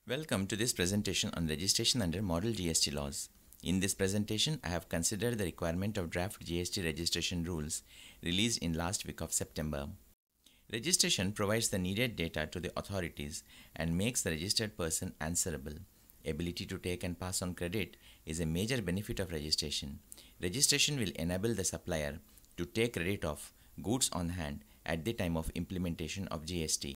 Welcome to this presentation on registration under model GST laws. In this presentation, I have considered the requirement of draft GST registration rules released in last week of September. Registration provides the needed data to the authorities and makes the registered person answerable. Ability to take and pass on credit is a major benefit of registration. Registration will enable the supplier to take credit of goods on hand at the time of implementation of GST.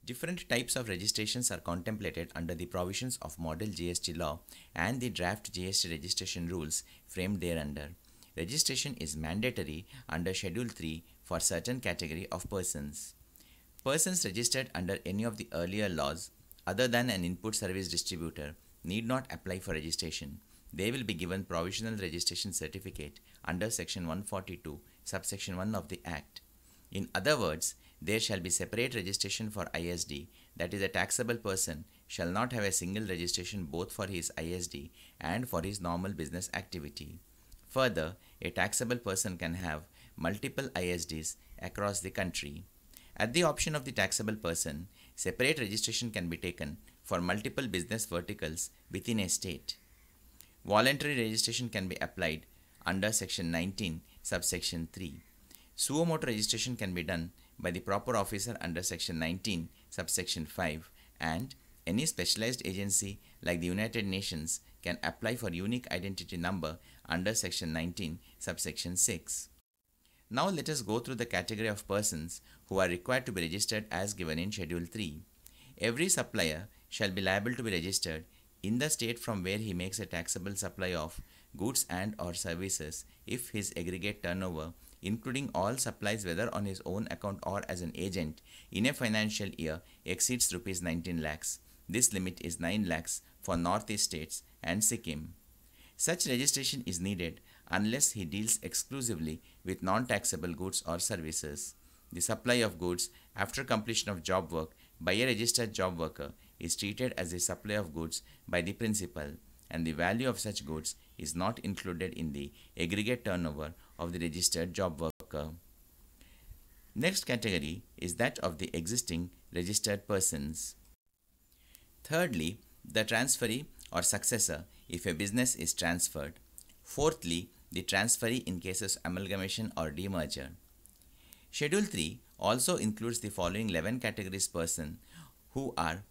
Different types of registrations are contemplated under the provisions of Model GST law and the draft GST registration rules framed thereunder. Registration is mandatory under Schedule 3 for certain category of persons. Persons registered under any of the earlier laws other than an input service distributor need not apply for registration. They will be given provisional registration certificate under Section 142, subsection 1 of the Act. In other words, there shall be separate registration for ISD, that is, a taxable person shall not have a single registration both for his ISD and for his normal business activity. Further, a taxable person can have multiple ISDs across the country. At the option of the taxable person, separate registration can be taken for multiple business verticals within a state. Voluntary registration can be applied under Section 19, subsection 3. Suo moto registration can be done by the proper officer under Section 19, subsection 5, and any specialized agency like the United Nations can apply for unique identity number under Section 19, subsection 6. Now let us go through the category of persons who are required to be registered as given in Schedule 3. Every supplier shall be liable to be registered in the state from where he makes a taxable supply of goods and or services if his aggregate turnover, including all supplies whether on his own account or as an agent, in a financial year exceeds Rs 19 lakhs. This limit is 9 lakhs for Northeast states and Sikkim. Such registration is needed unless he deals exclusively with non-taxable goods or services. The supply of goods after completion of job work by a registered job worker is treated as a supply of goods by the principal, and the value of such goods is not included in the aggregate turnover of the registered job worker. Next category is that of the existing registered persons. Thirdly, the transferee or successor if a business is transferred. Fourthly, the transferee in cases of amalgamation or demerger. Schedule 3 also includes the following 11 categories person who are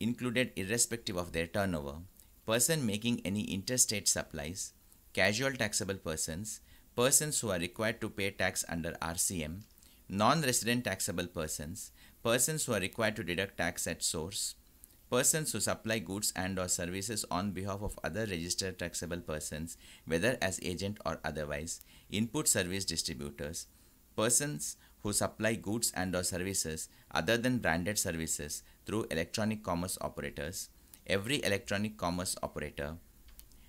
included irrespective of their turnover: person making any interstate supplies, casual taxable persons, persons who are required to pay tax under RCM, non-resident taxable persons, persons who are required to deduct tax at source, persons who supply goods and or services on behalf of other registered taxable persons, whether as agent or otherwise, input service distributors, persons who supply goods and or services other than branded services through electronic commerce operators, every electronic commerce operator,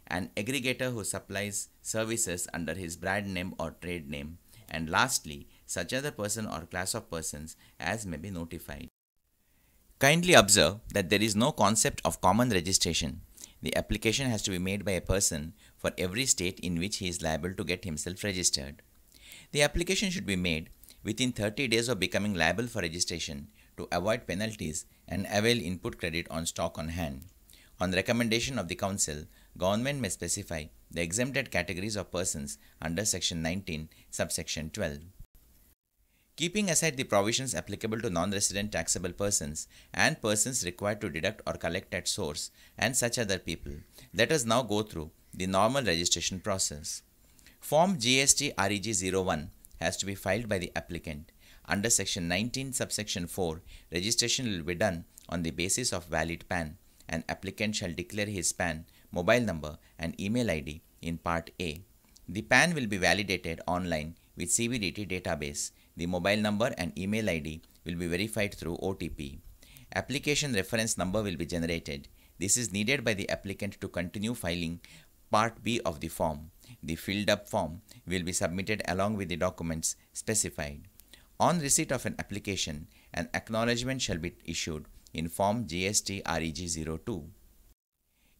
an aggregator who supplies services under his brand name or trade name, and lastly, such other person or class of persons as may be notified. Kindly observe that there is no concept of common registration. The application has to be made by a person for every state in which he is liable to get himself registered. The application should be made within 30 days of becoming liable for registration to avoid penalties and avail input credit on stock on hand. On recommendation of the Council, government may specify the exempted categories of persons under Section 19, subsection 12. Keeping aside the provisions applicable to non-resident taxable persons and persons required to deduct or collect at source and such other people, let us now go through the normal registration process. Form GST Reg 01 has to be filed by the applicant. Under Section 19, subsection 4, registration will be done on the basis of valid PAN. An applicant shall declare his PAN, mobile number and email ID in Part A. The PAN will be validated online with CBDT database. The mobile number and email ID will be verified through OTP. Application reference number will be generated. This is needed by the applicant to continue filing Part B of the form. The filled up form will be submitted along with the documents specified. On receipt of an application, an acknowledgement shall be issued in Form GST Reg 02.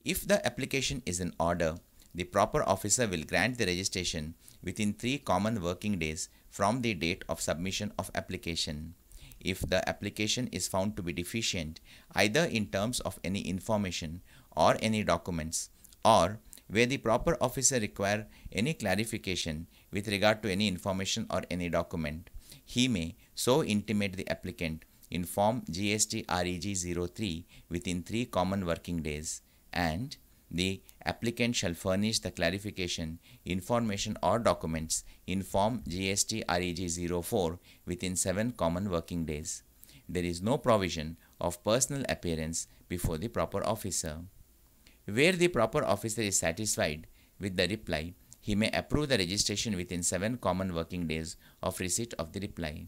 If the application is in order, the proper officer will grant the registration within 3 common working days from the date of submission of application. if the application is found to be deficient either in terms of any information or any documents, or where the proper officer require any clarification with regard to any information or any document, he may so intimate the applicant in Form GST Reg 03 within 3 common working days, and the applicant shall furnish the clarification, information or documents in Form GST Reg 04 within 7 common working days. There is no provision of personal appearance before the proper officer. Where the proper officer is satisfied with the reply, he may approve the registration within 7 common working days of receipt of the reply.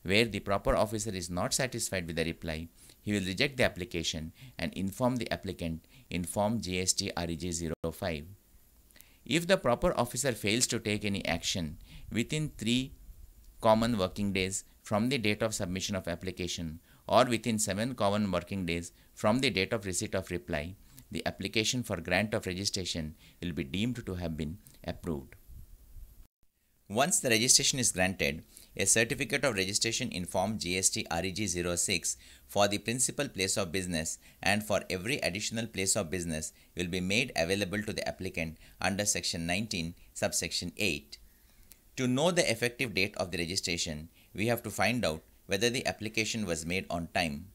Where the proper officer is not satisfied with the reply, he will reject the application and inform the applicant in Form GST Reg 05. If the proper officer fails to take any action within 3 common working days from the date of submission of application or within 7 common working days from the date of receipt of reply, the application for grant of registration will be deemed to have been approved. Once the registration is granted, a certificate of registration in Form GST Reg 06 for the principal place of business and for every additional place of business will be made available to the applicant under Section 19, subsection 8. To know the effective date of the registration, we have to find out whether the application was made on time.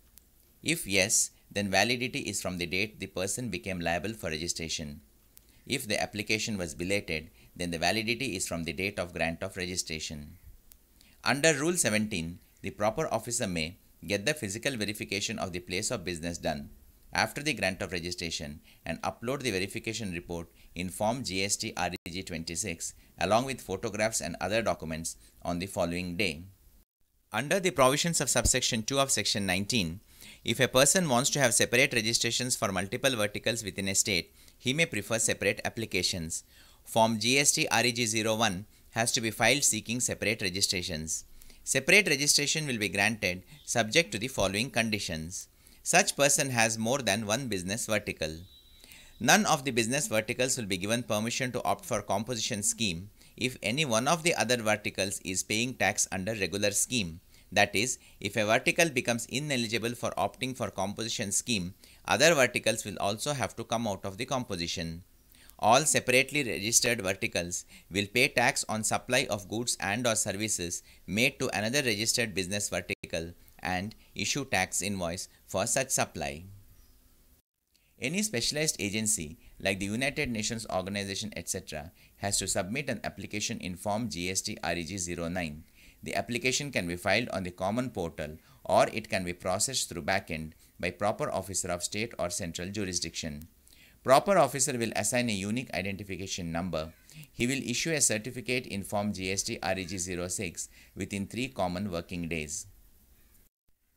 If yes, then validity is from the date the person became liable for registration. If the application was belated, then the validity is from the date of grant of registration. Under Rule 17, the proper officer may get the physical verification of the place of business done after the grant of registration and upload the verification report in Form GST Reg 26 along with photographs and other documents on the following day. Under the provisions of subsection 2 of Section 19, if a person wants to have separate registrations for multiple verticals within a state, he may prefer separate applications. Form GST Reg 01 has to be filed seeking separate registrations. Separate registration will be granted subject to the following conditions. Such person has more than one business vertical. None of the business verticals will be given permission to opt for composition scheme if any one of the other verticals is paying tax under regular scheme. That is, if a vertical becomes ineligible for opting for composition scheme, other verticals will also have to come out of the composition. All separately registered verticals will pay tax on supply of goods and or services made to another registered business vertical and issue tax invoice for such supply. Any specialized agency like the United Nations Organization etc. has to submit an application in Form GST Reg 09. The application can be filed on the common portal or it can be processed through backend by proper officer of state or central jurisdiction. Proper officer will assign a unique identification number. He will issue a certificate in Form GST Reg 06 within 3 common working days.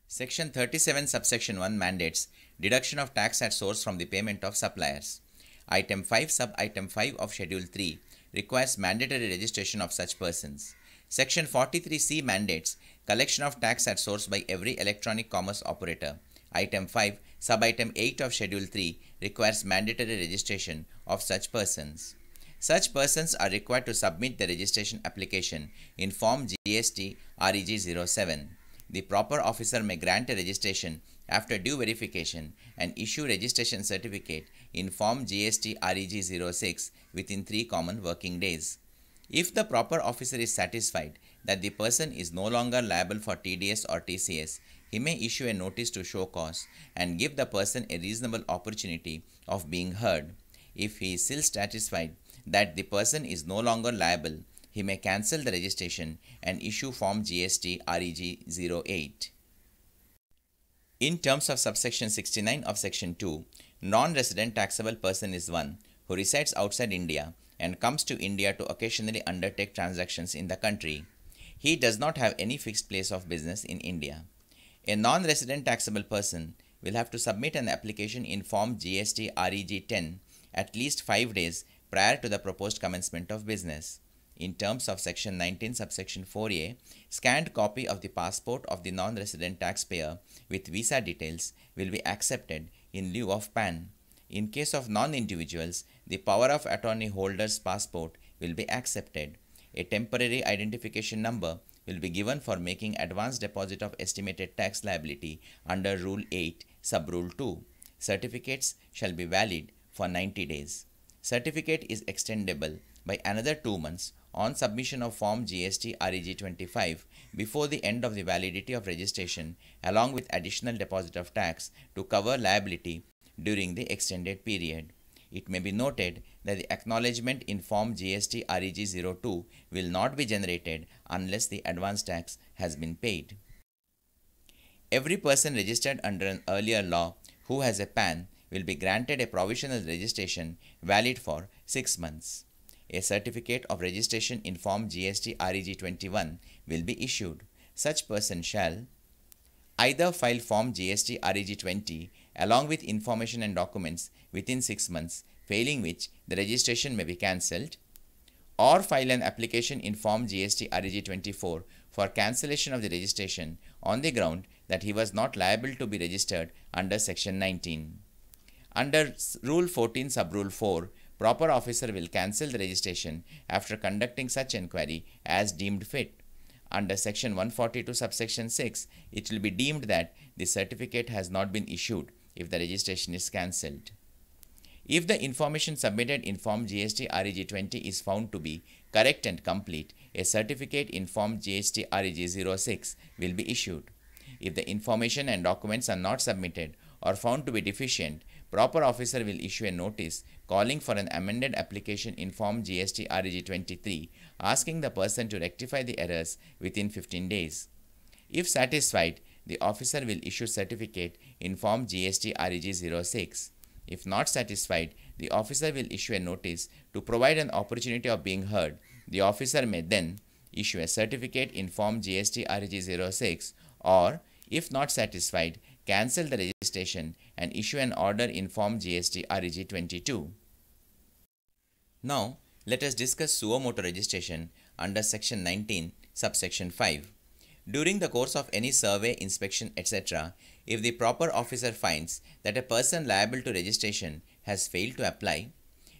Section 37 subsection 1 mandates deduction of tax at source from the payment of suppliers. Item 5 sub-item 5 of Schedule 3 requires mandatory registration of such persons. Section 43C mandates collection of tax at source by every electronic commerce operator. Item 5 sub-item 8 of Schedule 3 requires mandatory registration of such persons. Such persons are required to submit the registration application in Form GST Reg 07. The proper officer may grant a registration after due verification and issue registration certificate in Form GST Reg 06 within 3 common working days. If the proper officer is satisfied that the person is no longer liable for TDS or TCS, he may issue a notice to show cause and give the person a reasonable opportunity of being heard. If he is still satisfied that the person is no longer liable, he may cancel the registration and issue Form GST Reg 08. In terms of subsection 69 of Section 2, non-resident taxable person is one who resides outside India and comes to India to occasionally undertake transactions in the country. He does not have any fixed place of business in India. A non-resident taxable person will have to submit an application in Form GST Reg 10 at least 5 days prior to the proposed commencement of business. In terms of Section 19 subsection 4A, scanned copy of the passport of the non-resident taxpayer with visa details will be accepted in lieu of PAN. In case of non-individuals, the power of attorney holder's passport will be accepted. A temporary identification number will be given for making advance deposit of estimated tax liability under Rule 8, Sub-Rule 2. Certificates shall be valid for 90 days. Certificate is extendable by another 2 months on submission of Form GST Reg 25 before the end of the validity of registration, along with additional deposit of tax to cover liability during the extended period. It may be noted that the acknowledgement in Form GST Reg 02 will not be generated unless the advance tax has been paid. Every person registered under an earlier law who has a PAN will be granted a provisional registration valid for 6 months. A certificate of registration in Form GST Reg 21 will be issued. Such person shall either file Form GST Reg 20 along with information and documents within 6 months, failing which the registration may be cancelled, or file an application in Form GST Reg 24 for cancellation of the registration on the ground that he was not liable to be registered under Section 19. Under Rule 14 Sub-Rule 4, proper officer will cancel the registration after conducting such enquiry as deemed fit. Under Section 142 Subsection 6, it will be deemed that the certificate has not been issued if the registration is cancelled. If the information submitted in Form GST Reg 20 is found to be correct and complete, a certificate in Form GST Reg 06 will be issued. If the information and documents are not submitted or found to be deficient, proper officer will issue a notice calling for an amended application in Form GST Reg 23, asking the person to rectify the errors within 15 days. If satisfied, the officer will issue certificate in Form GST Reg 06. If not satisfied, the officer will issue a notice to provide an opportunity of being heard. The officer may then issue a certificate in Form GST Reg 06, or, if not satisfied, cancel the registration and issue an order in Form GST Reg 22. Now, let us discuss suo moto registration under Section 19, Subsection 5. During the course of any survey, inspection, etc., if the proper officer finds that a person liable to registration has failed to apply,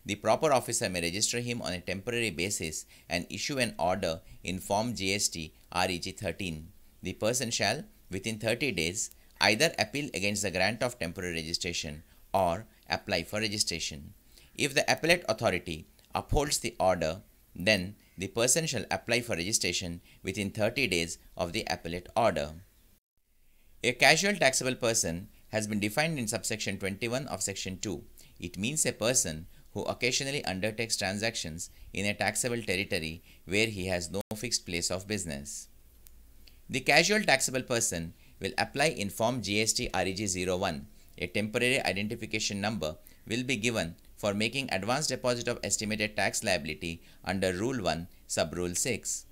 the proper officer may register him on a temporary basis and issue an order in Form GST Reg 13. The person shall, within 30 days, either appeal against the grant of temporary registration or apply for registration. If the appellate authority upholds the order, then the person shall apply for registration within 30 days of the appellate order. A casual taxable person has been defined in subsection 21 of Section 2. It means a person who occasionally undertakes transactions in a taxable territory where he has no fixed place of business. The casual taxable person will apply in Form GST Reg 01. A temporary identification number will be given for making advance deposit of estimated tax liability under Rule 1, Sub-Rule 6.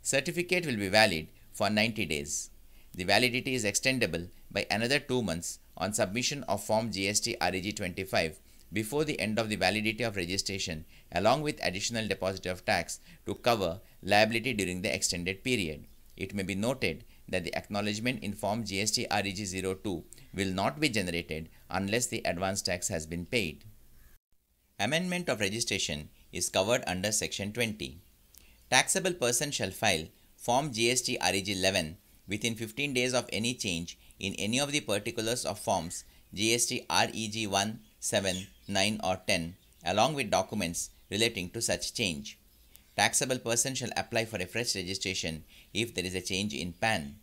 Certificate will be valid for 90 days. The validity is extendable by another 2 months on submission of Form GST Reg 25 before the end of the validity of registration, along with additional deposit of tax to cover liability during the extended period. It may be noted that the acknowledgement in Form GST Reg 02 will not be generated unless the advance tax has been paid. Amendment of registration is covered under Section 20. Taxable person shall file Form GST Reg 11 within 15 days of any change in any of the particulars of Forms GST Reg 1, 7, 9 or 10 along with documents relating to such change. Taxable person shall apply for a fresh registration if there is a change in PAN.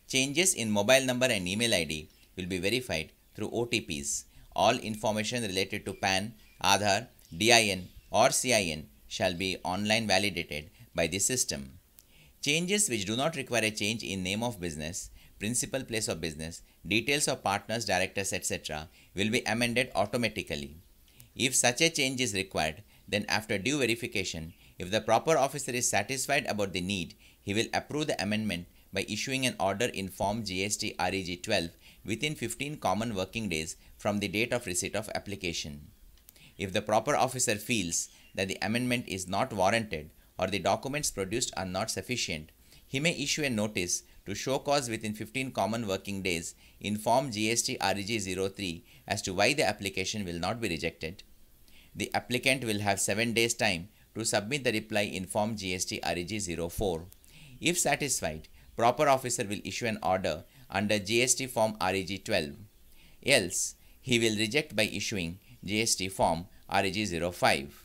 Changes in mobile number and email ID will be verified through OTPs. All information related to PAN, Aadhaar, DIN or CIN shall be online validated by the system. Changes which do not require a change in name of business, principal place of business, details of partners, directors, etc. will be amended automatically. If such a change is required, then after due verification, if the proper officer is satisfied about the need, he will approve the amendment by issuing an order in Form GST Reg 12 within 15 common working days from the date of receipt of application. If the proper officer feels that the amendment is not warranted or the documents produced are not sufficient, he may issue a notice to show cause within 15 common working days in Form GST Reg 03 as to why the application will not be rejected. The applicant will have 7 days time to submit the reply in Form GST Reg 04. If satisfied, proper officer will issue an order under GST Form Reg 12. Else, he will reject by issuing GST Form Reg 05.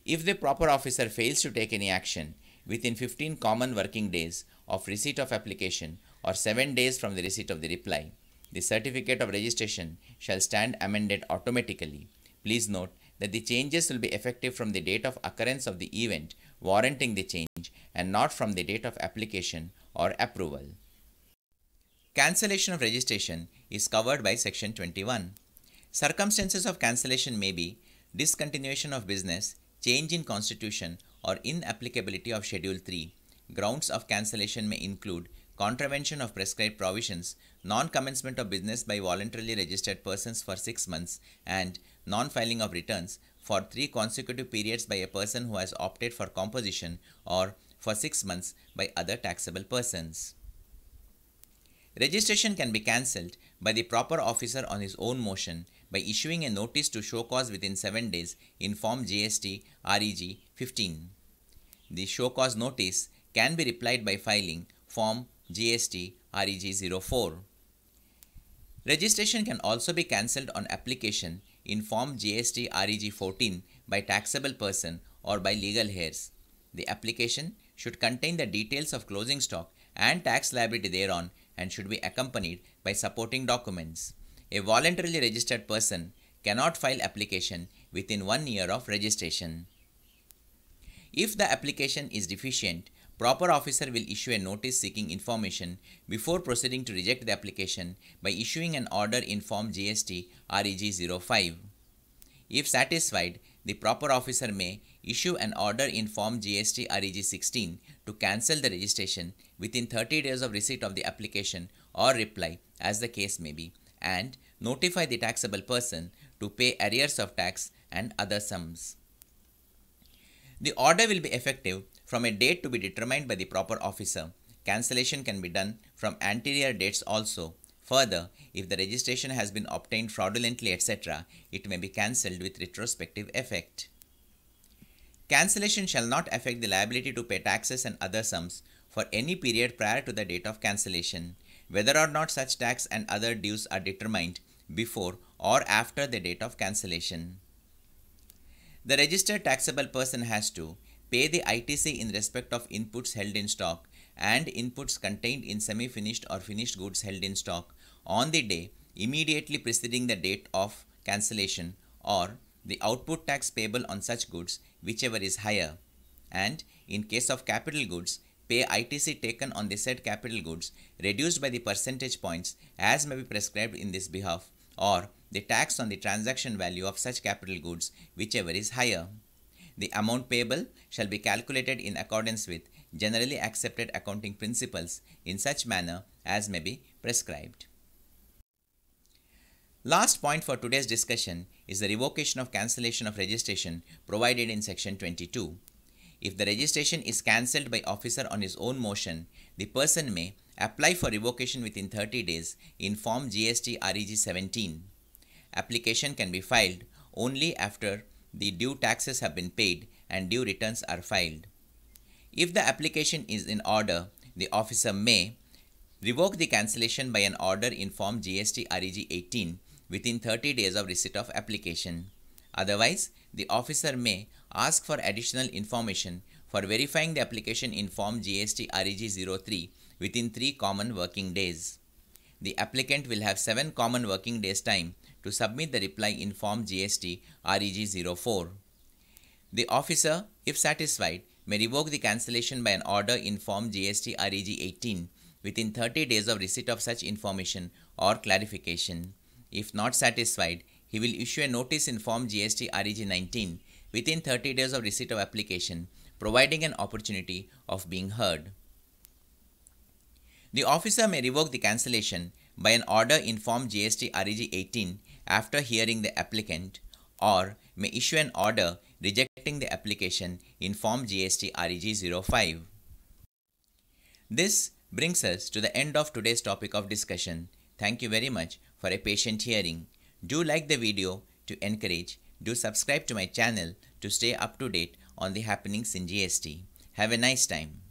If the proper officer fails to take any action within 15 common working days of receipt of application or 7 days from the receipt of the reply, the certificate of registration shall stand amended automatically. Please note that the changes will be effective from the date of occurrence of the event warranting the change and not from the date of application or approval. Cancellation of registration is covered by Section 21. Circumstances of cancellation may be discontinuation of business, change in constitution, or inapplicability of Schedule 3. Grounds of cancellation may include contravention of prescribed provisions, non-commencement of business by voluntarily registered persons for 6 months, and non-filing of returns for 3 consecutive periods by a person who has opted for composition or for 6 months by other taxable persons. Registration can be cancelled by the proper officer on his own motion by issuing a notice to show cause within 7 days in Form GST Reg 15. The show cause notice can be replied by filing Form GST Reg 04. Registration can also be cancelled on application in Form GST Reg 14 by taxable person or by legal heirs. The application should contain the details of closing stock and tax liability thereon and should be accompanied by supporting documents. A voluntarily registered person cannot file application within 1 year of registration. If the application is deficient, proper officer will issue a notice seeking information before proceeding to reject the application by issuing an order in Form GST Reg 05. If satisfied, the proper officer may issue an order in Form GST Reg 16 to cancel the registration within 30 days of receipt of the application or reply, as the case may be, and notify the taxable person to pay arrears of tax and other sums. The order will be effective from a date to be determined by the proper officer. Cancellation can be done from anterior dates also. Further, if the registration has been obtained fraudulently, etc., it may be cancelled with retrospective effect. Cancellation shall not affect the liability to pay taxes and other sums for any period prior to the date of cancellation, whether or not such tax and other dues are determined before or after the date of cancellation. The registered taxable person has to pay the ITC in respect of inputs held in stock and inputs contained in semi-finished or finished goods held in stock on the day immediately preceding the date of cancellation, or the output tax payable on such goods, whichever is higher, and in case of capital goods, pay ITC taken on the said capital goods reduced by the percentage points as may be prescribed in this behalf, or the tax on the transaction value of such capital goods, whichever is higher. The amount payable shall be calculated in accordance with generally accepted accounting principles in such manner as may be prescribed. Last point for today's discussion is the revocation of cancellation of registration provided in Section 22. If the registration is cancelled by officer on his own motion, the person may apply for revocation within 30 days in Form GST Reg 17. Application can be filed only after the due taxes have been paid and due returns are filed. If the application is in order, the officer may revoke the cancellation by an order in Form GST Reg 18 within 30 days of receipt of application. Otherwise, the officer may ask for additional information for verifying the application in Form GST Reg 03 within 3 common working days. The applicant will have 7 common working days time to submit the reply in Form GST Reg 04. The officer, if satisfied, may revoke the cancellation by an order in Form GST Reg 18 within 30 days of receipt of such information or clarification. If not satisfied, he will issue a notice in Form GST Reg 19 within 30 days of receipt of application, providing an opportunity of being heard. The officer may revoke the cancellation by an order in Form GST Reg 18 after hearing the applicant, or may issue an order rejecting the application in Form GST Reg 05. This brings us to the end of today's topic of discussion. Thank you very much for a patient hearing. Do like the video to encourage. Do subscribe to my channel to stay up to date on the happenings in GST. Have a nice time.